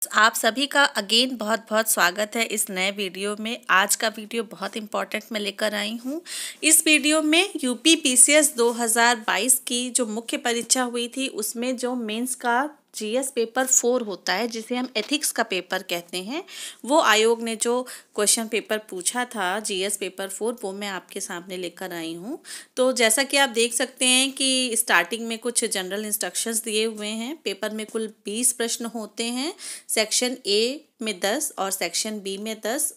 आप सभी का अगेन बहुत बहुत स्वागत है इस नए वीडियो में। आज का वीडियो बहुत इंपॉर्टेंट मैं लेकर आई हूँ। इस वीडियो में यूपी पीसीएस 2022 की जो मुख्य परीक्षा हुई थी उसमें जो मेंस का जीएस पेपर 4 होता है, जिसे हम एथिक्स का पेपर कहते हैं, वो आयोग ने जो क्वेश्चन पेपर पूछा था जीएस पेपर 4, वो मैं आपके सामने लेकर आई हूँ। तो जैसा कि आप देख सकते हैं कि स्टार्टिंग में कुछ जनरल इंस्ट्रक्शंस दिए हुए हैं। पेपर में कुल 20 प्रश्न होते हैं, सेक्शन ए में 10 और सेक्शन बी में 10।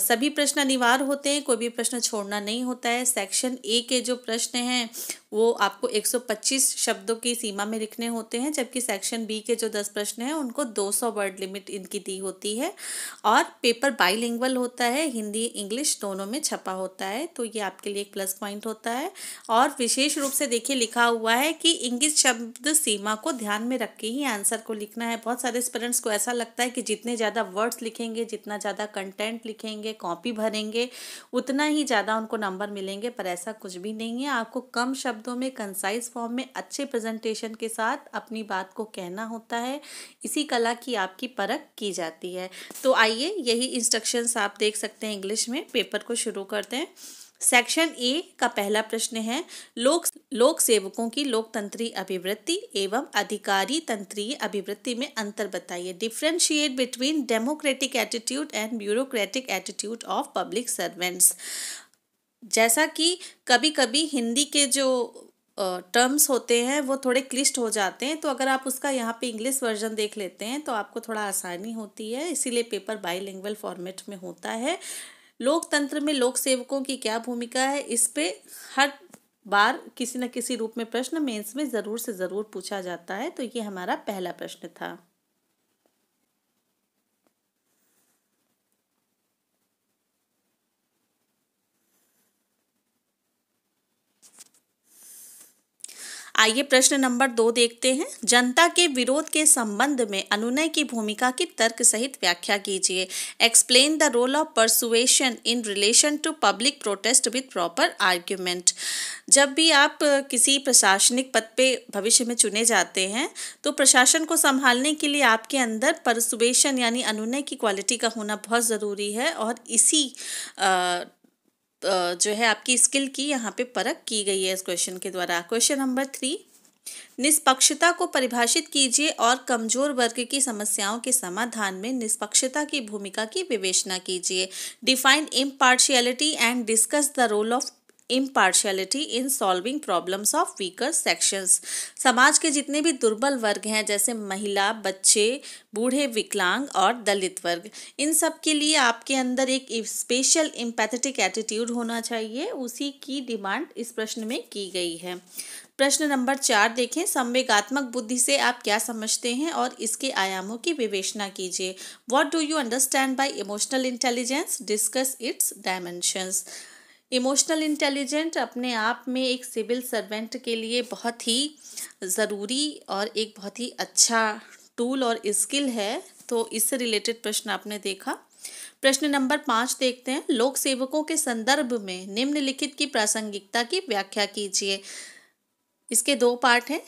सभी प्रश्न अनिवार्य होते हैं, कोई भी प्रश्न छोड़ना नहीं होता है। सेक्शन ए के जो प्रश्न हैं वो आपको 125 शब्दों की सीमा में लिखने होते हैं, जबकि सेक्शन बी के जो 10 प्रश्न हैं उनको 200 वर्ड लिमिट इनकी दी होती है। और पेपर बाइलिंगुअल होता है, हिंदी इंग्लिश दोनों में छपा होता है, तो ये आपके लिए एक प्लस पॉइंट होता है। और विशेष रूप से देखिए लिखा हुआ है कि इंगित शब्द सीमा को ध्यान में रख के ही आंसर को लिखना है। बहुत सारे स्टूडेंट्स को ऐसा लगता है कि जितने ज़्यादा वर्ड्स लिखेंगे, जितना ज़्यादा कंटेंट लिखेंगे, कॉपी भरेंगे, उतना ही ज़्यादा उनको नंबर मिलेंगे, पर ऐसा कुछ भी नहीं है। आपको कम शब्दों में, कंसाइज फॉर्म में, अच्छे प्रेजेंटेशन के साथ अपनी बात को कहना होता है। इसी कला की आपकी परख की जाती है। तो आइए यही इंस्ट्रक्शंस आप देख सकते हैं इंग्लिश में। पेपर को शुरू करते हैं। सेक्शन ए का पहला प्रश्न है, लोक सेवकों की लोकतंत्रीय अभिवृत्ति एवं अधिकारी तंत्रीय अभिवृत्ति में अंतर बताइए। Differentiate between democratic attitude and bureaucratic attitude of public servants. जैसा कि कभी कभी हिंदी के जो टर्म्स होते हैं वो थोड़े क्लिष्ट हो जाते हैं, तो अगर आप उसका यहाँ पे इंग्लिश वर्जन देख लेते हैं तो आपको थोड़ा आसानी होती है। इसीलिए पेपर बाईलिंगुअल फॉर्मेट में होता है। लोकतंत्र में लोक सेवकों की क्या भूमिका है, इस पे हर बार किसी न किसी रूप में प्रश्न मेंस में ज़रूर से ज़रूर पूछा जाता है। तो ये हमारा पहला प्रश्न था। आइए प्रश्न नंबर 2 देखते हैं। जनता के विरोध के संबंध में अनुनय की भूमिका की तर्क सहित व्याख्या कीजिए। Explain the role of persuasion in relation to public protest with proper argument. जब भी आप किसी प्रशासनिक पद पे भविष्य में चुने जाते हैं तो प्रशासन को संभालने के लिए आपके अंदर परसुएशन यानी अनुनय की क्वालिटी का होना बहुत ज़रूरी है। और इसी जो है आपकी स्किल की यहाँ पे परख की गई है इस क्वेश्चन के द्वारा। क्वेश्चन नंबर 3, निष्पक्षता को परिभाषित कीजिए और कमजोर वर्ग की समस्याओं के समाधान में निष्पक्षता की भूमिका की विवेचना कीजिए। Define impartiality and discuss the role of impartiality in solving problems of weaker sections. समाज के जितने भी दुर्बल वर्ग हैं, जैसे महिला, बच्चे, बूढ़े, विकलांग और दलित वर्ग, इन सब के लिए आपके अंदर एक स्पेशल एम्पैथेटिक एटीट्यूड होना चाहिए। उसी की डिमांड इस प्रश्न में की गई है। प्रश्न नंबर 4 देखें। संवेगात्मक बुद्धि से आप क्या समझते हैं और इसके आयामों की विवेचना कीजिए। What do you understand bye emotional intelligence, discuss it's dimensions. Emotional intelligent अपने आप में एक सिविल सर्वेंट के लिए बहुत ही ज़रूरी और एक बहुत ही अच्छा टूल और स्किल है। तो इससे रिलेटेड प्रश्न आपने देखा। प्रश्न नंबर 5 देखते हैं। लोक सेवकों के संदर्भ में निम्नलिखित की प्रासंगिकता की व्याख्या कीजिए। इसके 2 पार्ट हैं।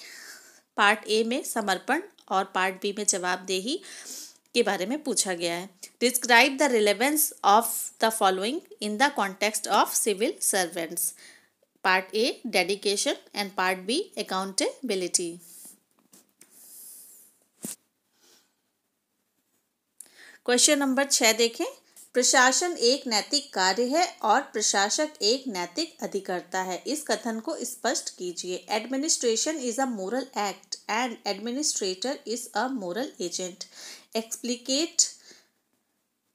पार्ट ए में समर्पण और पार्ट बी में जवाबदेही के बारे में पूछा गया है। Describe the relevance of the following in the context of civil servants. Part A dedication and part B accountability. Question number 6 देखें। प्रशासन एक नैतिक कार्य है और प्रशासक एक नैतिक अधिकर्ता है। इस कथन को स्पष्ट कीजिए। Administration is a moral act and administrator is a moral agent. Explicate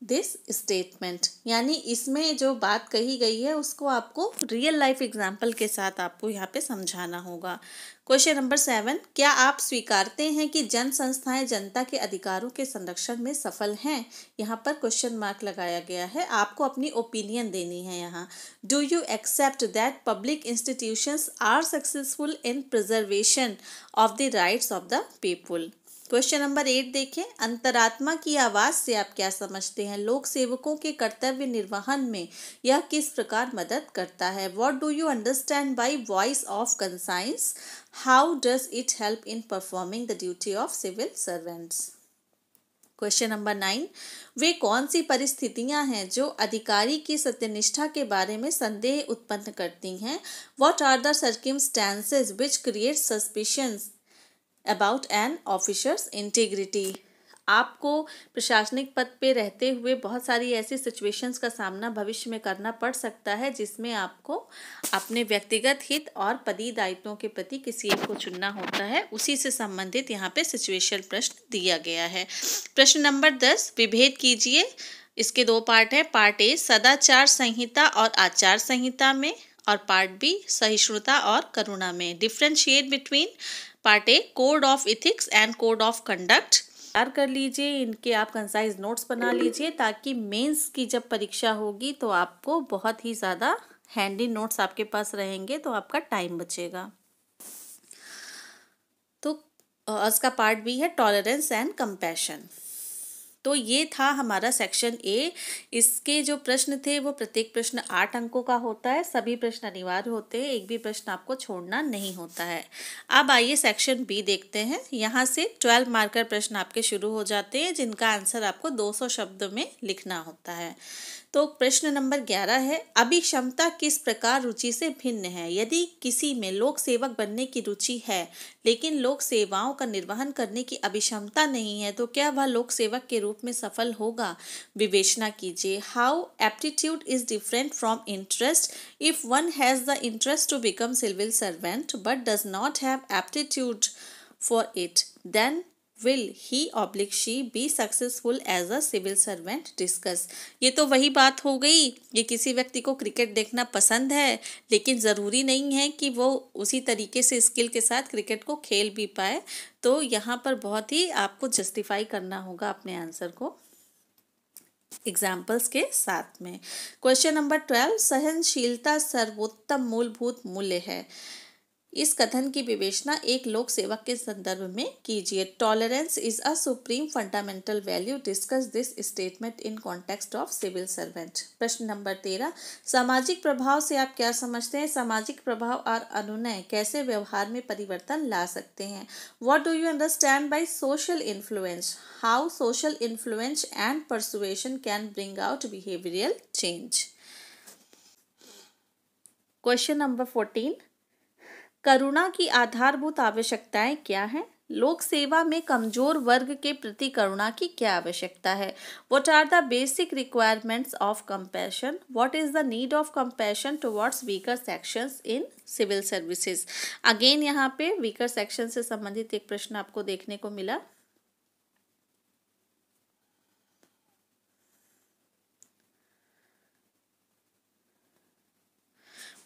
this statement. यानी इसमें जो बात कही गई है उसको आपको रियल लाइफ एग्जाम्पल के साथ आपको यहाँ पे समझाना होगा। क्वेश्चन नंबर 7, क्या आप स्वीकारते हैं कि जन संस्थाएं जनता के अधिकारों के संरक्षण में सफल हैं? यहाँ पर क्वेश्चन मार्क लगाया गया है, आपको अपनी ओपिनियन देनी है यहाँ। Do you accept that public institutions are successful in preservation of the rights of the people. Question number 8 देखें। अंतरात्मा की आवाज़ से आप क्या समझते हैं? लोक सेवकों के कर्तव्य निर्वहन में यह किस प्रकार मदद करता है? What do you understand by voice of conscience? How does it help in performing the duty of civil servants? Question number 9, वे कौन सी परिस्थितियां हैं जो अधिकारी की सत्यनिष्ठा के बारे में संदेह उत्पन्न करती हैं? What are the circumstances which create suspicions about an officer's integrity? आपको प्रशासनिक पद पे रहते हुए बहुत सारी ऐसी सिचुएशंस का सामना भविष्य में करना पड़ सकता है जिसमें आपको अपने व्यक्तिगत हित और पदी दायित्वों के प्रति किसी एक को चुनना होता है। उसी से संबंधित यहाँ पे सिचुएशनल प्रश्न दिया गया है। प्रश्न नंबर 10, विभेद कीजिए। इसके 2 पार्ट है। पार्ट ए सदाचार संहिता और आचार संहिता में, और पार्ट बी सहिष्णुता और करुणा में। Differentiate between part A code of ethics and code of conduct. तैयार कर लीजिए, इनके आप कंसाइज नोट्स बना लीजिए ताकि मेंस की जब परीक्षा होगी तो आपको बहुत ही ज़्यादा हैंडी नोट्स आपके पास रहेंगे, तो आपका टाइम बचेगा। तो इसका पार्ट बी है टॉलरेंस एंड कंपैशन। तो ये था हमारा सेक्शन ए। इसके जो प्रश्न थे वो प्रत्येक प्रश्न 8 अंकों का होता है। सभी प्रश्न अनिवार्य होते हैं, एक भी प्रश्न आपको छोड़ना नहीं होता है। अब आइए सेक्शन बी देखते हैं। यहाँ से 12 मार्कर प्रश्न आपके शुरू हो जाते हैं जिनका आंसर आपको 200 शब्द में लिखना होता है। तो प्रश्न नंबर 11 है, अभिक्षमता किस प्रकार रुचि से भिन्न है? यदि किसी में लोक सेवक बनने की रुचि है लेकिन लोक सेवाओं का निर्वहन करने की अभिक्षमता नहीं है तो क्या वह लोक सेवक के रूप में सफल होगा? विवेचना कीजिए। How aptitude is different from interest? If one has the interest to become civil servant but does not have aptitude for it, then will he/she be successful as a civil servant? Discuss। ये तो वही बात हो गई, ये किसी व्यक्ति को क्रिकेट देखना पसंद है लेकिन ज़रूरी नहीं है कि वो उसी तरीके से स्किल के साथ क्रिकेट को खेल भी पाए। तो यहाँ पर बहुत ही आपको जस्टिफाई करना होगा अपने आंसर को एग्जाम्पल्स के साथ में। क्वेश्चन नंबर 12, सहनशीलता सर्वोत्तम मूलभूत मूल्य है। इस कथन की विवेचना एक लोक सेवक के संदर्भ में कीजिए। Tolerance is a supreme fundamental value. Discuss this statement in context of civil servant. प्रश्न नंबर 13, सामाजिक प्रभाव से आप क्या समझते हैं? सामाजिक प्रभाव और अनुनय कैसे व्यवहार में परिवर्तन ला सकते हैं? What do you understand by social influence? How social influence and persuasion can bring out behavioural change. Question number 14, करुणा की आधारभूत आवश्यकताएं क्या हैं? लोक सेवा में कमजोर वर्ग के प्रति करुणा की क्या आवश्यकता है? What are the basic requirements of compassion? What is the need of compassion towards weaker sections in civil services? Again यहाँ पे वीकर सेक्शन से संबंधित एक प्रश्न आपको देखने को मिला।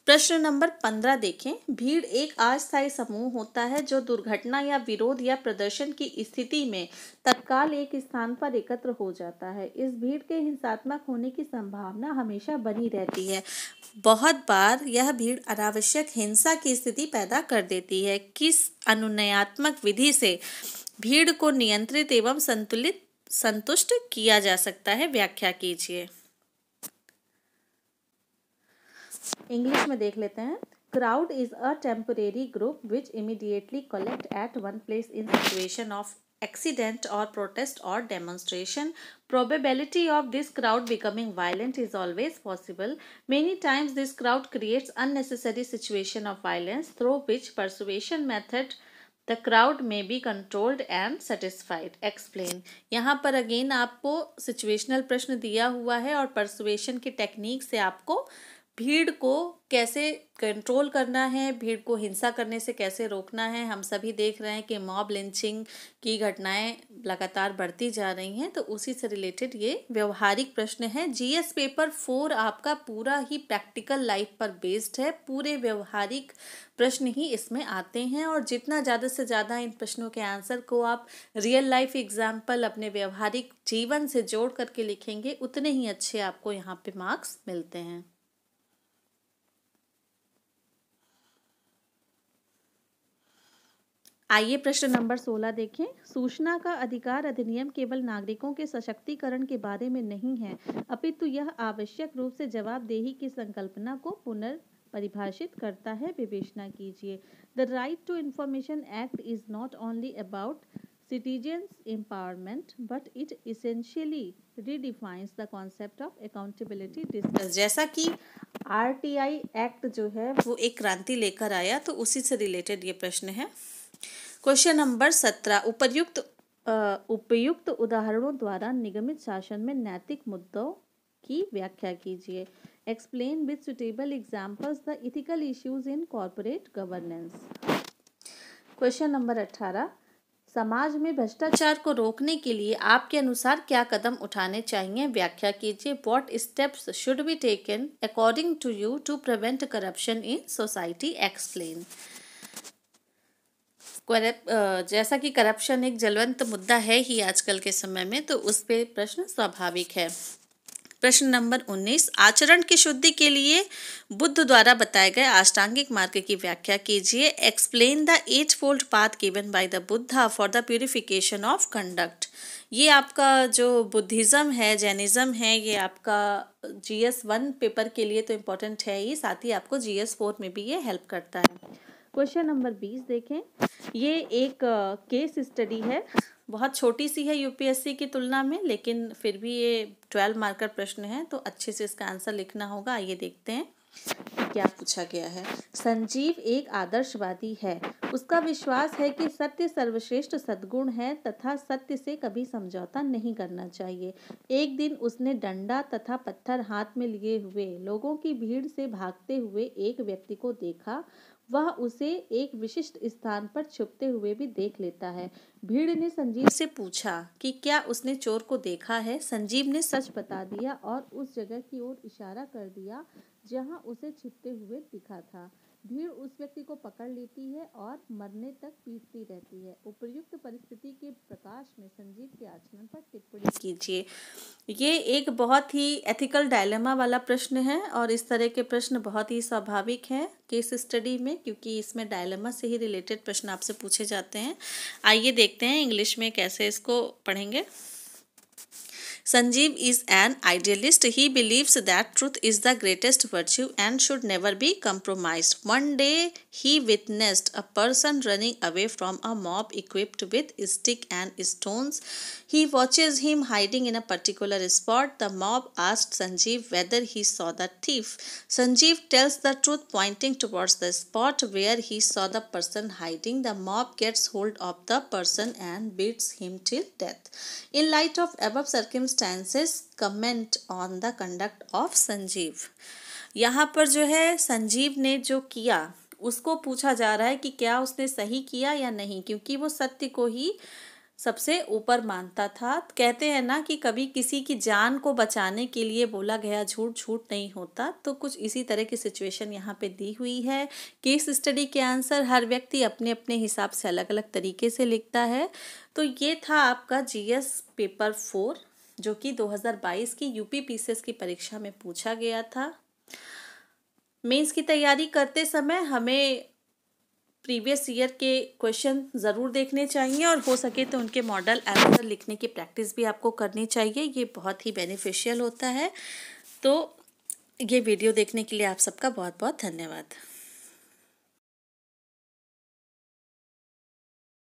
प्रश्न नंबर 15 देखें। भीड़ एक अस्थायी समूह होता है जो दुर्घटना या विरोध या प्रदर्शन की स्थिति में तत्काल एक स्थान पर एकत्र हो जाता है। इस भीड़ के हिंसात्मक होने की संभावना हमेशा बनी रहती है। बहुत बार यह भीड़ अनावश्यक हिंसा की स्थिति पैदा कर देती है। किस अनुनयात्मक विधि से भीड़ को नियंत्रित एवं संतुष्ट किया जा सकता है? व्याख्या कीजिए। इंग्लिश में देख लेते हैं। Crowd is a temporary group which immediately collect at one place in situation of accident or protest or demonstration. Probability of this crowd becoming violent is always possible. Many times this crowd creates unnecessary situation of violence through which persuasion method the crowd may be controlled and satisfied. Explain। यहाँ पर again आपको situational प्रश्न दिया हुआ है और persuasion की technique से आपको भीड़ को कैसे कंट्रोल करना है, भीड़ को हिंसा करने से कैसे रोकना है। हम सभी देख रहे हैं कि मॉब लिंचिंग की घटनाएं लगातार बढ़ती जा रही हैं, तो उसी से रिलेटेड ये व्यवहारिक प्रश्न है। जीएस पेपर 4 आपका पूरा ही प्रैक्टिकल लाइफ पर बेस्ड है। पूरे व्यवहारिक प्रश्न ही इसमें आते हैं और जितना ज़्यादा से ज़्यादा इन प्रश्नों के आंसर को आप रियल लाइफ एग्जाम्पल अपने व्यवहारिक जीवन से जोड़ करके लिखेंगे, उतने ही अच्छे आपको यहाँ पे मार्क्स मिलते हैं। आइए प्रश्न नंबर 16 देखें। सूचना का अधिकार अधिनियम केवल नागरिकों के सशक्तिकरण के बारे में नहीं है, अपितु यह आवश्यक रूप से जवाबदेही की संकल्पना को पुनर्परिभाषित करता है। विवेचना कीजिए। The right to information act is not only about citizens empowerment, but it essentially redefines the concept of accountability discussed। जैसा कि RTI एक्ट जो है वो एक क्रांति लेकर आया, तो उसी से रिलेटेड ये प्रश्न है। क्वेश्चन नंबर 17, उपयुक्त उदाहरणों द्वारा निगमित शासन में नैतिक मुद्दों की व्याख्या कीजिए। Explain with suitable examples the ethical issues in corporate governance. Question number 18, समाज में भ्रष्टाचार को रोकने के लिए आपके अनुसार क्या कदम उठाने चाहिए, व्याख्या कीजिए। What steps should be taken according to you to prevent corruption in society, explain. जैसा कि करप्शन एक ज्वलंत मुद्दा है ही आजकल के समय में, तो उस पे प्रश्न स्वाभाविक है। प्रश्न नंबर 19, आचरण की शुद्धि के लिए बुद्ध द्वारा बताए गए अष्टांगिक मार्ग की व्याख्या कीजिए। Explain the 8-fold path given by the Buddha for the purification of conduct. ये आपका जो बुद्धिज़्म है, जैनिज़्म है, ये आपका GS1 पेपर के लिए तो इम्पोर्टेंट है ही, साथ ही आपको GS4 में भी ये हेल्प करता है। क्वेश्चन नंबर 20 देखें, ये एक केस स्टडी है, बहुत छोटी सी है यूपीएससी की तुलना में, लेकिन फिर भी ये 12 मार्कर प्रश्न है, तो अच्छे से इसका आंसर लिखना होगा। आइए देखते हैं क्या पूछा गया है। संजीव एक आदर्शवादी है। उसका विश्वास है कि सत्य सर्वश्रेष्ठ सद्गुण है तथा सत्य से कभी समझौता नहीं करना चाहिए। एक दिन उसने डंडा तथा पत्थर हाथ में लिए हुए लोगों की भीड़ से भागते हुए एक व्यक्ति को देखा। वह उसे एक विशिष्ट स्थान पर छुपते हुए भी देख लेता है। भीड़ ने संजीव से पूछा कि क्या उसने चोर को देखा है। संजीव ने सच बता दिया और उस जगह की ओर इशारा कर दिया जहां उसे छिपते हुए दिखा था। भीड़ उस व्यक्ति को पकड़ लेती है और मरने तक पीटती रहती है। उपर्युक्त परिस्थिति के प्रकाश में संजीव के आचरण पर टिप्पणी कीजिए। ये एक बहुत ही एथिकल डायलेमा वाला प्रश्न है और इस तरह के प्रश्न बहुत ही स्वाभाविक हैं केस स्टडी में, क्योंकि इसमें डायलेमा से ही रिलेटेड प्रश्न आपसे पूछे जाते हैं। आइए देखते हैं इंग्लिश में कैसे इसको पढ़ेंगे। Sanjeev is an idealist. He believes that truth is the greatest virtue and should never be compromised. One day, he witnessed a person running away from a mob equipped with stick and stones. He watches him hiding in a particular spot. The mob asked Sanjeev whether he saw the thief. Sanjeev tells the truth, pointing towards the spot where he saw the person hiding. The mob gets hold of the person and beats him till death. In light of above circumstances, comment on the conduct of Sanjeev. यहाँ पर जो है संजीव ने जो किया उसको पूछा जा रहा है कि क्या उसने सही किया या नहीं, क्योंकि वो सत्य को ही सबसे ऊपर मानता था। कहते हैं ना कि कभी किसी की जान को बचाने के लिए बोला गया झूठ झूठ नहीं होता, तो कुछ इसी तरह की सिचुएशन यहाँ पे दी हुई है। केस स्टडी के आंसर हर व्यक्ति अपने अपने हिसाब से अलग अलग तरीके से लिखता है। तो ये था आपका GS पेपर 4 जो कि 2022 की यूपी PCS की परीक्षा में पूछा गया था। मेंस की तैयारी करते समय हमें प्रीवियस ईयर के क्वेश्चन ज़रूर देखने चाहिए और हो सके तो उनके मॉडल आंसर लिखने की प्रैक्टिस भी आपको करनी चाहिए। ये बहुत ही बेनिफिशियल होता है। तो ये वीडियो देखने के लिए आप सबका बहुत बहुत धन्यवाद।